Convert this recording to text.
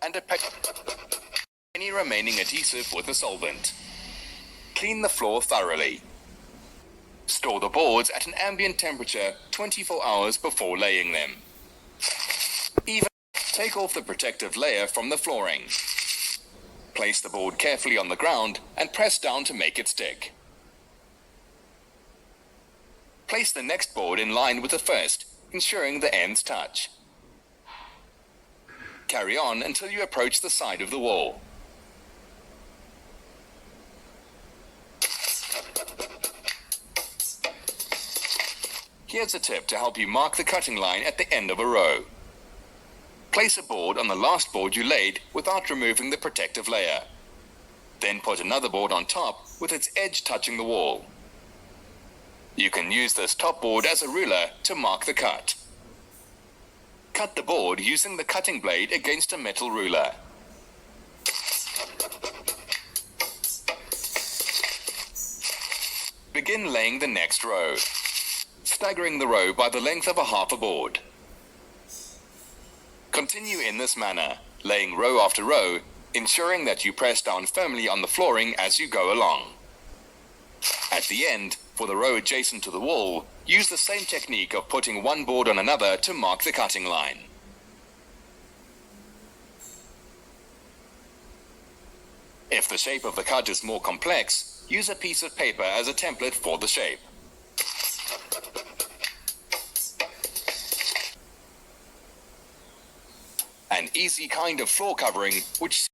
and any remaining adhesive with a solvent. Clean the floor thoroughly. Store the boards at an ambient temperature 24 hours before laying them. Take off the protective layer from the flooring. Place the board carefully on the ground and press down to make it stick. Place the next board in line with the first, ensuring the ends touch. Carry on until you approach the side of the wall. Here's a tip to help you mark the cutting line at the end of a row. Place a board on the last board you laid without removing the protective layer. Then put another board on top with its edge touching the wall. You can use this top board as a ruler to mark the cut. Cut the board using the cutting blade against a metal ruler. Begin laying the next row, staggering the row by the length of a half a board. Continue in this manner, laying row after row, ensuring that you press down firmly on the flooring as you go along. At the end, for the row adjacent to the wall, use the same technique of putting one board on another to mark the cutting line. If the shape of the cut is more complex, use a piece of paper as a template for the shape. An easy kind of floor covering which